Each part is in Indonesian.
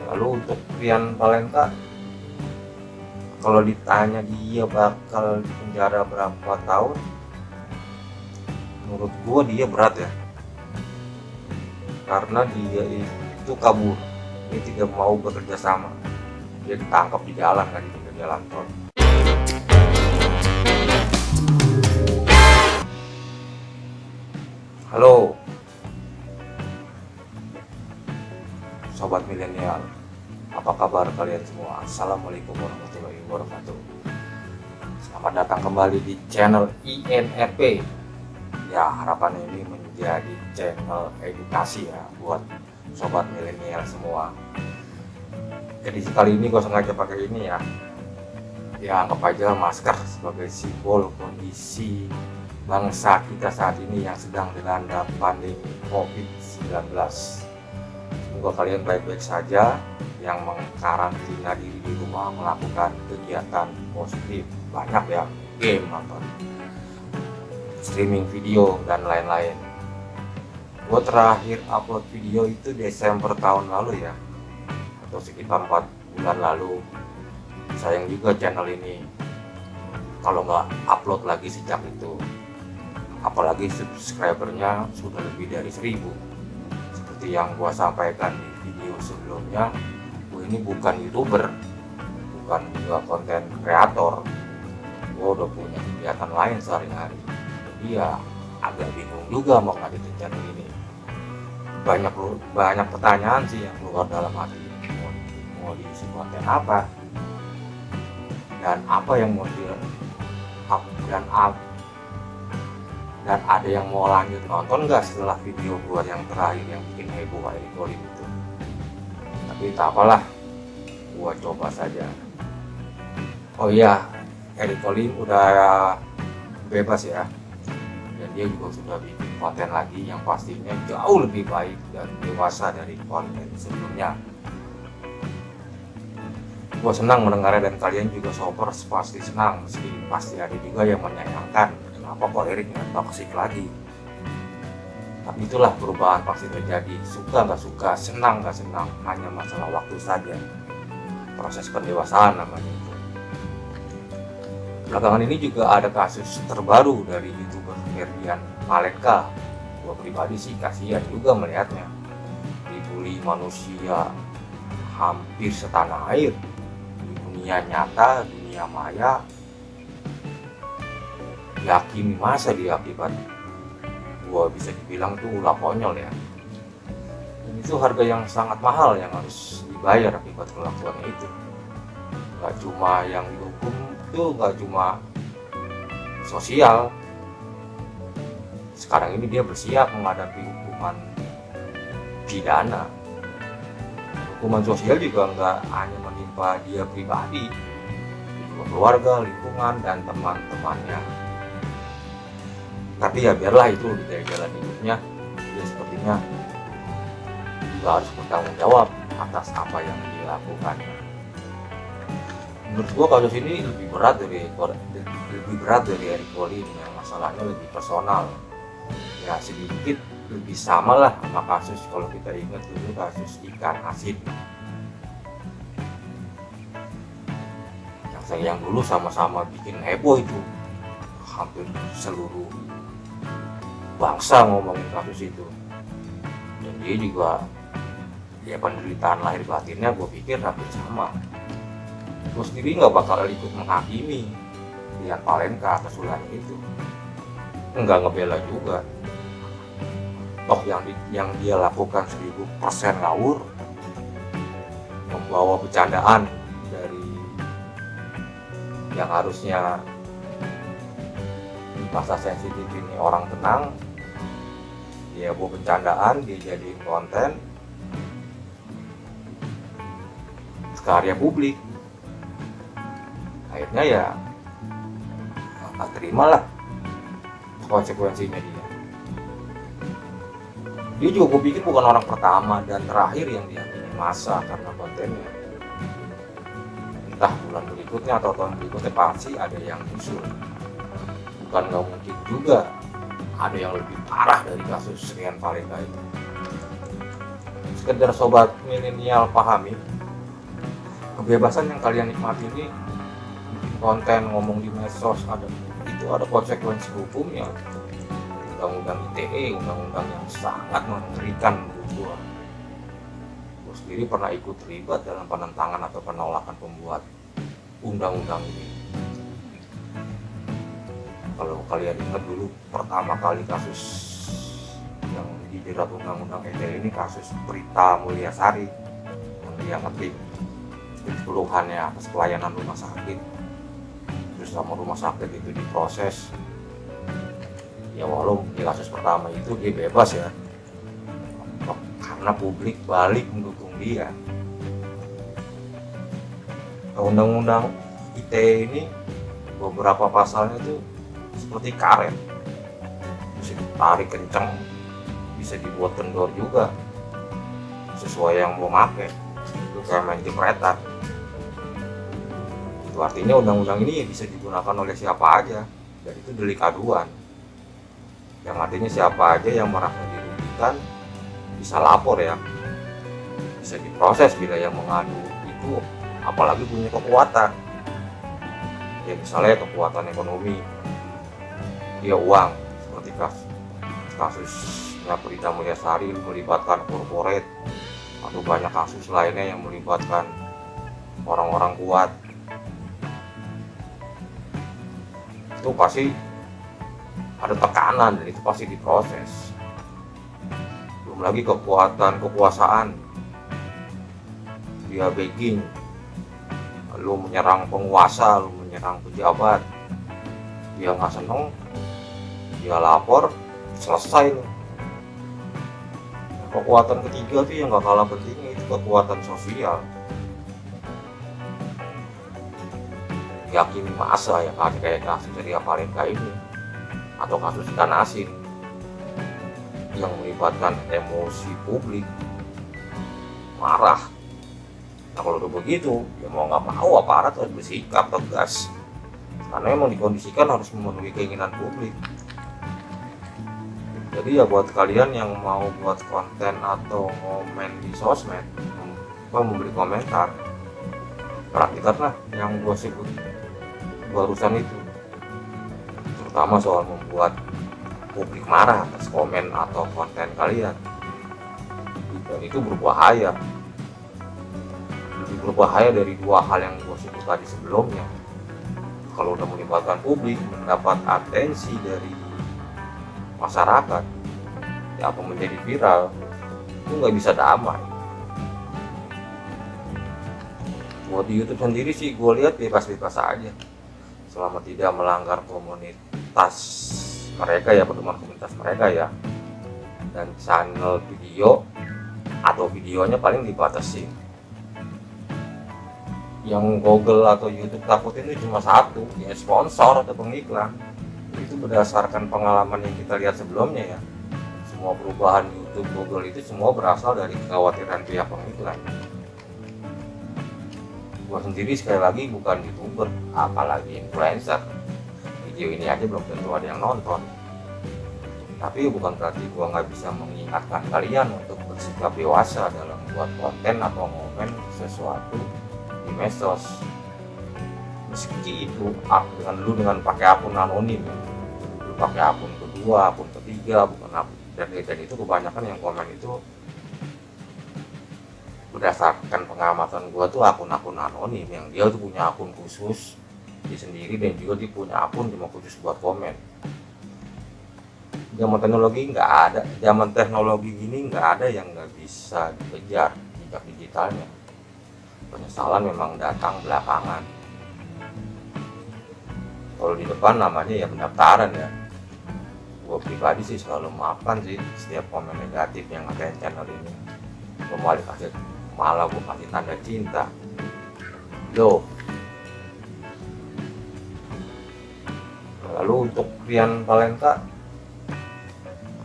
Lalu untuk Rian Palenta, kalau ditanya dia bakal di penjara berapa tahun, menurut gua dia berat ya, karena dia itu kabur, dia tidak mau bekerja sama, dia ditangkap di jalan kan, di pinggir jalan tol. Halo sobat milenial, apa kabar kalian semua? Assalamualaikum warahmatullahi wabarakatuh. Selamat datang kembali di channel INRP. Ya, harapan ini menjadi channel edukasi ya buat sobat milenial semua. Edisi kali ini gue sengaja pakai ini ya. Ya, anggap aja masker sebagai simbol kondisi bangsa kita saat ini yang sedang dilanda pandemi COVID-19. Semoga kalian baik-baik saja, yang mengkarantina diri di rumah melakukan kegiatan positif, banyak ya, game, nonton, streaming video, dan lain-lain. Gue terakhir upload video itu Desember tahun lalu ya, atau sekitar 4 bulan lalu. Sayang juga channel ini kalau nggak upload lagi sejak itu, apalagi subscribernya sudah lebih dari 1000. Seperti yang gua sampaikan di video sebelumnya, gua ini bukan YouTuber, bukan juga konten kreator. Gua udah punya kegiatan lain sehari-hari, jadi ya agak bingung juga mau ngaditin channel ini. Banyak pertanyaan sih yang keluar dalam hati, mau diisi konten apa, dan apa yang mau dan ada yang mau lanjut nonton nggak setelah video gua yang terakhir yang bikin heboh Eric Colin itu. Tapi tak apalah, gua coba saja. Oh iya, Eric Colin udah bebas ya, dan dia juga sudah bikin konten lagi yang pastinya jauh lebih baik dan dewasa dari konten sebelumnya. Gua senang mendengarnya, dan kalian juga shopers pasti senang, meski pasti ada juga yang menyayangkan kenapa kok Erik nggak toksik lagi. Tapi itulah, perubahan pasti terjadi, suka nggak suka, senang nggak senang, hanya masalah waktu saja. Proses pendewasaan namanya itu. Belakangan ini juga ada kasus terbaru dari YouTuber Rian Palenta. Gua pribadi sih kasihan juga melihatnya dibully manusia hampir setanah air, di dunia nyata, dunia maya. Dihakimi masa dia akibat, gua bisa dibilang tuh ulah konyol ya. Dan itu harga yang sangat mahal yang harus dibayar akibat kelakuannya itu. Gak cuma yang dihukum itu, gak cuma sosial. Sekarang ini dia bersiap menghadapi hukuman pidana. Hukuman sosial juga nggak hanya menimpa dia pribadi, juga keluarga, lingkungan, dan teman-temannya. Tapi ya biarlah, itu dari jalan hidupnya. Dia sepertinya juga harus bertanggung jawab atas apa yang dilakukannya. Menurut gua kasus ini lebih berat dari Eric Colin, yang masalahnya lebih personal. Ya sedikit lebih sama lah sama kasus, kalau kita ingat dulu kasus ikan asin. Yang dulu sama-sama bikin heboh itu, hampir seluruh bangsa ngomongin kasus itu. Dan dia juga, ya penderitaan lahir batinnya gue pikir hampir sama. Gue sendiri nggak bakal ikut menghakimi Rian Palenta atas ulahnya itu, nggak ngebela juga. Toh yang dia lakukan 1000% ngawur, membawa bercandaan dari yang harusnya di masa sensitif ini orang tenang. Dia bawa bercandaan, dia jadiin konten karya publik. Akhirnya ya terimalah konsekuensinya dia. Dia juga gue pikir bukan orang pertama dan terakhir yang dihakimi massa karena kontennya. Entah bulan berikutnya atau tahun berikutnya pasti ada yang nyusul. Bukan nggak mungkin juga ada yang lebih parah dari kasus Rian Palenta itu. Sekedar sobat milenial pahami, kebebasan yang kalian nikmati ini, bikin konten, ngomong di medsos, ada konsekuensi hukumnya. Undang-undang ITE, undang-undang yang sangat mengerikan menurut gua. Gua sendiri pernah ikut terlibat dalam penentangan atau penolakan pembuat undang-undang ini. Kalau kalian ingat dulu pertama kali kasus yang dijerat undang-undang ITE ini, kasus Prita Mulyasari yang dia ngetik keluhannya atas pelayanan rumah sakit, terus sama rumah sakit itu diproses. Ya walaupun di kasus pertama itu dia bebas ya, karena publik balik mendukung dia. Undang-undang ITE ini beberapa pasalnya itu seperti karet, bisa ditarik kencang, bisa dibuat kendor juga sesuai yang mau pakai. Itu kayak main jepretan. Itu artinya undang-undang ini bisa digunakan oleh siapa aja, dan itu delik aduan, yang artinya siapa aja yang merasa dirugikan bisa lapor ya, bisa diproses bila yang mengadu itu apalagi punya kekuatan ya, misalnya kekuatan ekonomi, dia uang, seperti kasusnya Prita Mulyasari melibatkan korporat, atau banyak kasus lainnya yang melibatkan orang-orang kuat. Itu pasti ada tekanan dan itu pasti diproses. Belum lagi kekuasaan, dia begging, lu menyerang penguasa, lu menyerang pejabat, dia nggak seneng, dia lapor, selesai loh. Kekuatan ketiga tuh yang nggak kalah pentingnya, itu kekuatan sosial. Yakini masa ya, kayak kasus dari Aparenka ini, atau kasus ikan asin yang melibatkan emosi publik, marah. Nah kalau udah begitu, ya mau nggak mau aparat harus bersikap tegas, karena memang dikondisikan harus memenuhi keinginan publik. Jadi ya buat kalian yang mau buat konten atau komen di sosmed, memberi komentar, praktikkanlah yang gue sebut barusan itu, terutama soal membuat publik marah atas komen atau konten kalian. Dan itu berbahaya, lebih berbahaya dari dua hal yang gue sebut tadi sebelumnya. Kalau udah melibatkan publik, mendapat atensi dari masyarakat, ya apa menjadi viral, itu nggak bisa damai. Buat di YouTube sendiri sih gue lihat bebas-bebas aja, selama tidak melanggar komunitas mereka ya, pertemuan komunitas mereka ya, dan channel video atau videonya paling dibatasi. Yang Google atau YouTube takutin itu cuma satu, ya sponsor atau pengiklan. Itu berdasarkan pengalaman yang kita lihat sebelumnya ya, semua perubahan YouTube, Google itu semua berasal dari kekhawatiran pihak pengiklan. Gua sendiri sekali lagi bukan YouTuber, apalagi influencer. Video ini aja belum tentu ada yang nonton. Tapi bukan berarti gua nggak bisa mengingatkan kalian untuk bersikap dewasa dalam buat konten atau ngomen sesuatu di medsos. Meski itu dengan pakai akun anonim, lu pakai akun kedua, akun ketiga, bukan akun, dan itu kebanyakan yang komen itu berdasarkan pengamatan gua tuh akun-akun anonim, yang dia tuh punya akun khusus dia sendiri, dan juga dia punya akun cuma khusus buat komen. Zaman teknologi gini nggak ada yang nggak bisa dikejar jejak digitalnya. Penyesalan memang datang belakangan. Kalau di depan namanya ya pendaftaran ya. Gue pribadi sih selalu maafkan sih setiap komen negatif yang ada di channel ini. Malah gue kasih tanda cinta. Loh. Lalu untuk Rian Valenta,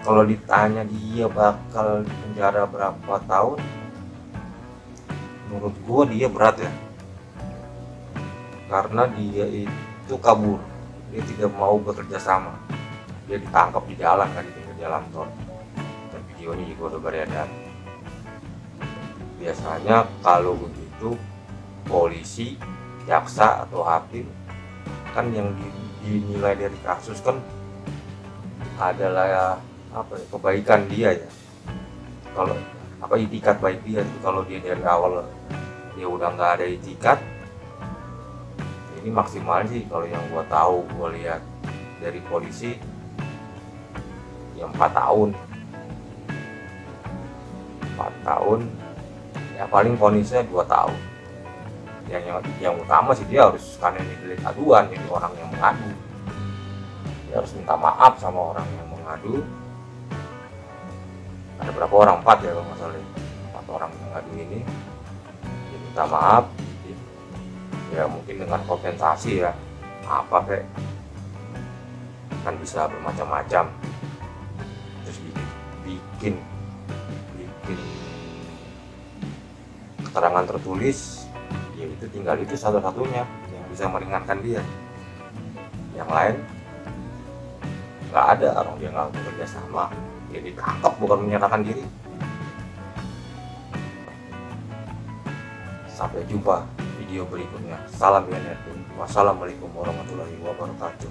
kalau ditanya dia bakal di penjara berapa tahun, menurut gue dia berat ya. Karena dia itu kabur, dia tidak mau bekerja sama, dia ditangkap di jalan kan, di pinggir jalan tol, dan videonya juga udah beredar. Biasanya kalau begitu polisi, jaksa atau hakim kan yang dinilai dari kasus kan adalah kebaikan dia ya, kalau itikat baik dia. Kalau dia dari awal dia udah nggak ada itikat, ini maksimal sih kalau yang gua tahu, gua lihat dari polisi ya 4 tahun ya, paling vonisnya 2 tahun. Yang utama sih dia harus, karena ini delik aduan, jadi orang yang mengadu dia harus minta maaf sama orang yang mengadu. Ada berapa orang? 4 ya kalau nggak salah, 4 orang yang mengadu ini dia minta maaf ya, mungkin dengan kompensasi ya, apa kayak kan bisa bermacam-macam. Terus bikin keterangan tertulis ya, itu tinggal itu satu-satunya yang bisa meringankan dia. Yang lain nggak ada, orang dia nggak bekerja sama, dia ditangkap bukan menyatakan diri. Sampai jumpa video berikutnya. Salam INRP. Wassalamualaikum warahmatullahi wabarakatuh.